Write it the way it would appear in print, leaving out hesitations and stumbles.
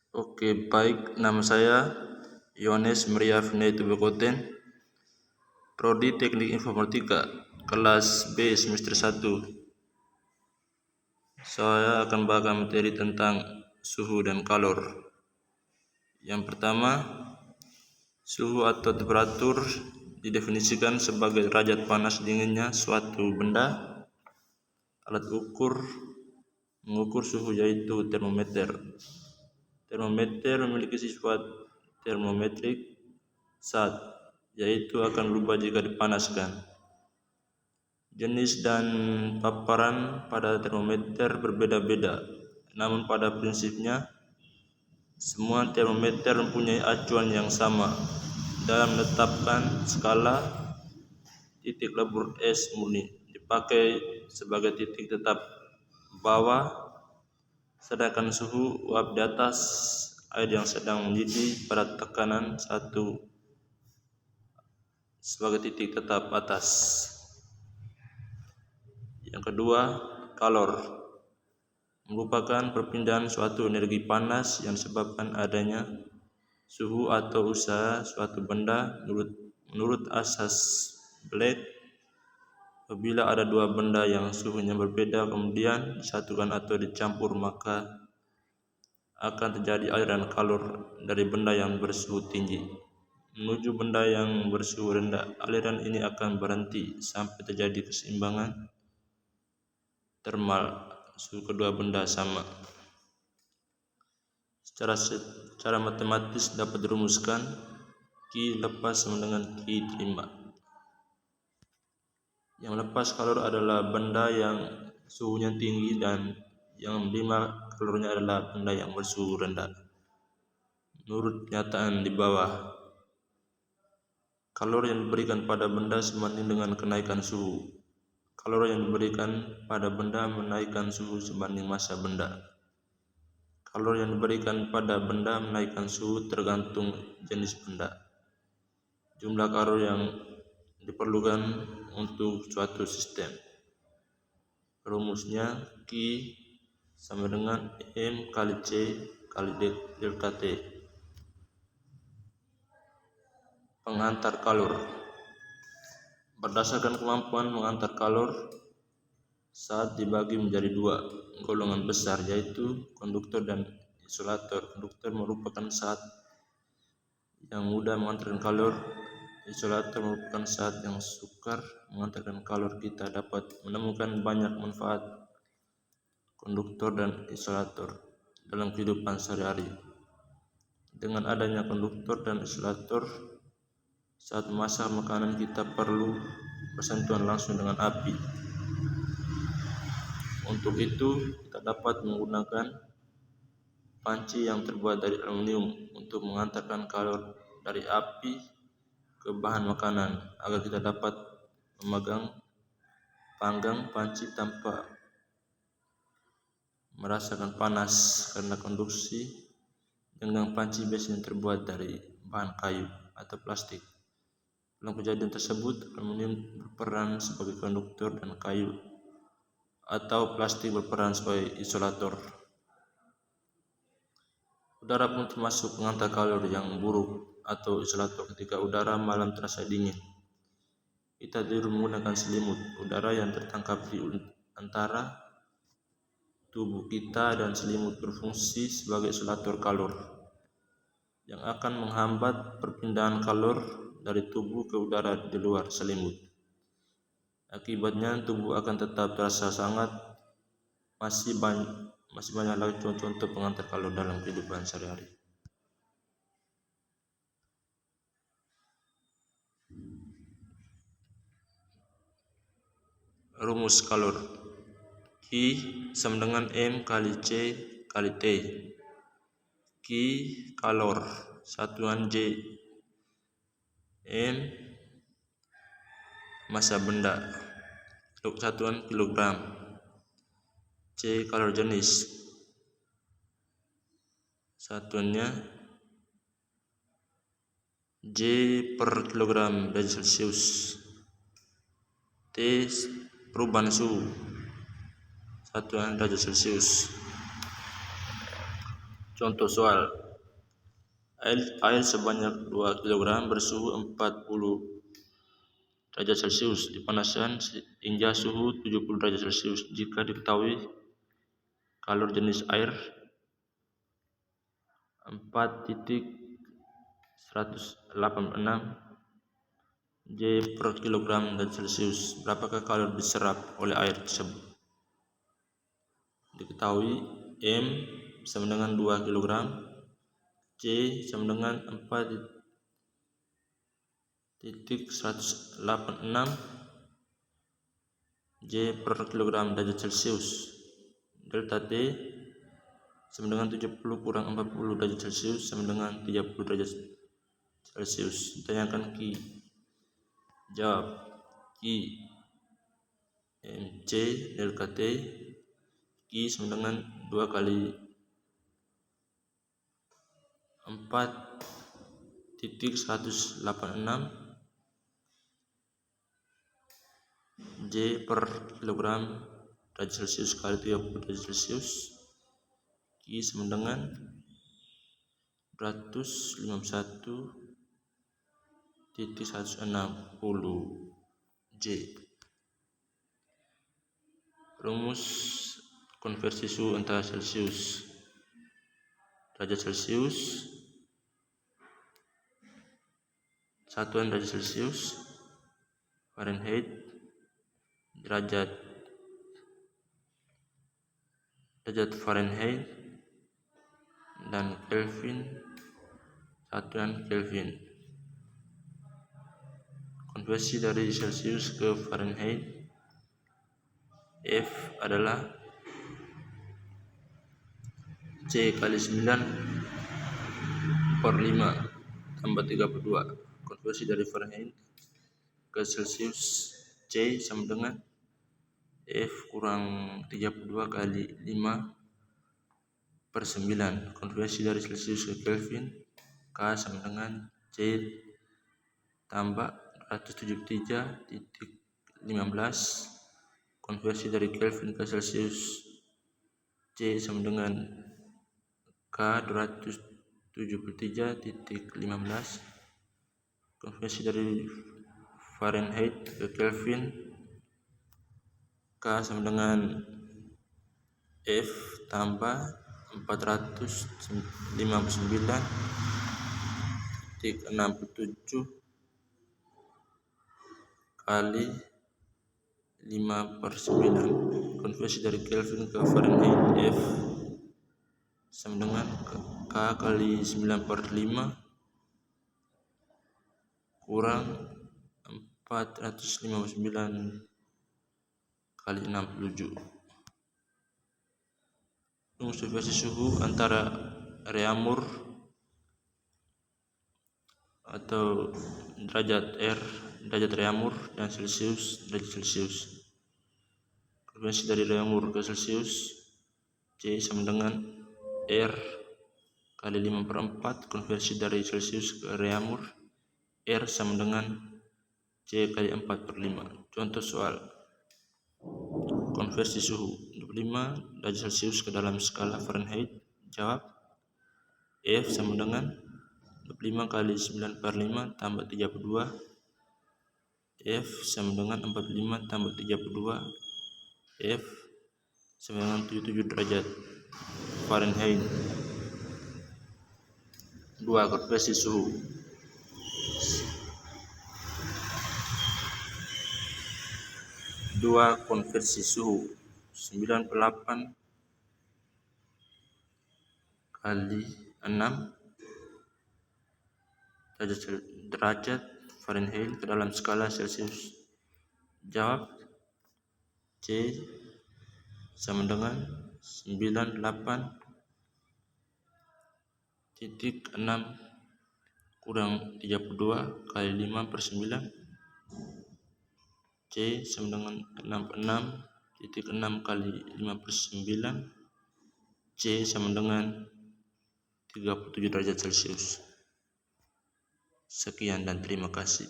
Oke, baik. Nama saya Yohanes Maria Vinay Tubakoten, Prodi Teknik Informatika, kelas B semester 1. Saya akan bahas materi tentang suhu dan kalor. Yang pertama, suhu atau temperatur didefinisikan sebagai derajat panas dinginnya suatu benda. Alat ukur mengukur suhu yaitu termometer. Termometer memiliki sifat termometrik saat, yaitu akan berubah jika dipanaskan. Jenis dan paparan pada termometer berbeda-beda, namun pada prinsipnya semua termometer mempunyai acuan yang sama dalam menetapkan skala. Titik lebur es murni dipakai sebagai titik tetap bawah, sedangkan suhu uap di atas air yang sedang mendidih pada tekanan 1 sebagai titik tetap atas. Yang kedua, kalor merupakan perpindahan suatu energi panas yang disebabkan adanya suhu atau usaha suatu benda menurut asas Black. Apabila ada dua benda yang suhunya berbeda kemudian disatukan atau dicampur, maka akan terjadi aliran kalor dari benda yang bersuhu tinggi menuju benda yang bersuhu rendah. Aliran ini akan berhenti sampai terjadi keseimbangan termal, suhu kedua benda sama. Secara matematis dapat dirumuskan Q lepas sama dengan Q terima. Yang melepas kalor adalah benda yang suhunya tinggi dan yang menerima kalornya adalah benda yang bersuhu rendah. Menurut pernyataan di bawah, kalor yang diberikan pada benda sebanding dengan kenaikan suhu. Kalor yang diberikan pada benda menaikkan suhu sebanding massa benda. Kalor yang diberikan pada benda menaikkan suhu tergantung jenis benda. Jumlah kalor yang diperlukan untuk suatu sistem. Rumusnya Q sama dengan M kali C kali delta T. Pengantar kalor. Berdasarkan kemampuan mengantar kalor saat dibagi menjadi dua golongan besar, yaitu konduktor dan isolator. Konduktor merupakan saat yang mudah mengantarkan kalor. Isolator merupakan saat yang sukar mengantarkan kalor. Kita dapat menemukan banyak manfaat konduktor dan isolator dalam kehidupan sehari-hari. Dengan adanya konduktor dan isolator, saat memasak makanan kita perlu bersentuhan langsung dengan api. Untuk itu, kita dapat menggunakan panci yang terbuat dari aluminium untuk mengantarkan kalor dari api ke bahan makanan agar kita dapat panggang panci tanpa merasakan panas karena konduksi. Dengan panci biasanya terbuat dari bahan kayu atau plastik. Dalam kejadian tersebut, aluminium berperan sebagai konduktor dan kayu atau plastik berperan sebagai isolator. Udara pun termasuk pengantar kalor yang buruk atau isolator. Ketika udara malam terasa dingin, kita tidur menggunakan selimut. Udara yang tertangkap di antara tubuh kita dan selimut berfungsi sebagai isolator kalor yang akan menghambat perpindahan kalor dari tubuh ke udara di luar selimut. Akibatnya tubuh akan tetap terasa hangat. Masih banyak lagi contoh-contoh pengantar kalor dalam kehidupan sehari-hari. Rumus kalor. Q sama dengan M kali C kali T. Q kalor, satuan J. M massa benda, satuan kilogram. C kalor jenis, satuannya J per kilogram derajat Celcius. T perubahan suhu, satuan derajat Celcius. Contoh soal. Air sebanyak 2 kg bersuhu 40 derajat Celcius dipanaskan hingga suhu 70 derajat Celcius. Jika diketahui kalor jenis air 4.186 J per kilogram derajat Celcius, berapakah kalori diserap oleh air tersebut? Diketahui M sama dengan 2 kg, C sama dengan 4.186 J per kilogram derajat Celcius. Delta T sama dengan 70 kurang 40 derajat Celcius sama dengan 30 derajat Celcius. Ditanyakan Q. Jawab Q MC delta T. Q sama dengan 2 kali 4.186 J per kilogram derajat Celcius kali 30 derajat Celcius. Q sama dengan 151.160 J. Rumus konversi suhu antara Celcius, derajat Celcius, satuan derajat Celcius, Fahrenheit, derajat Fahrenheit, dan Kelvin, satuan Kelvin. Konversi dari Celcius ke Fahrenheit, F adalah C kali 9 per 5 tambah 32. Konversi dari Fahrenheit ke Celcius, C sama dengan F kurang 32 kali 5 per 9. Konversi dari Celcius ke Kelvin, K sama dengan C tambah 173.15. Konversi dari Kelvin ke Celcius, C sama dengan K 273.15. Konversi dari Fahrenheit ke Kelvin, K sama dengan F tambah 459.67 kali 5 per 9. Konversi dari Kelvin ke Fahrenheit, F sama dengan K kali 9 per 5 kurang 459 kali 67. Rumus konversi suhu antara Reaumur atau derajat Reaumur dan Celcius, derajat Celcius. Konversi dari Reaumur ke Celcius, C sama dengan R kali 5 per 4. Konversi dari Celcius ke Reaumur, R sama dengan C kali 4 per 5. Contoh soal. Konversi suhu 25 derajat Celcius ke dalam skala Fahrenheit. Jawab F sama dengan 25 kali 9 per 5 tambah 32. F sama dengan 45 tambah 32. F sama dengan 77 derajat Fahrenheit. 2. Konversi suhu. 2 konversi suhu 98 kali 6 derajat Fahrenheit ke dalam skala Celcius. Jawab C sama dengan 98.6 kurang 32 kali 5 per 9. C sama dengan 66.6 kali 5 per 9. C sama dengan 37 derajat Celcius. Sekian dan terima kasih.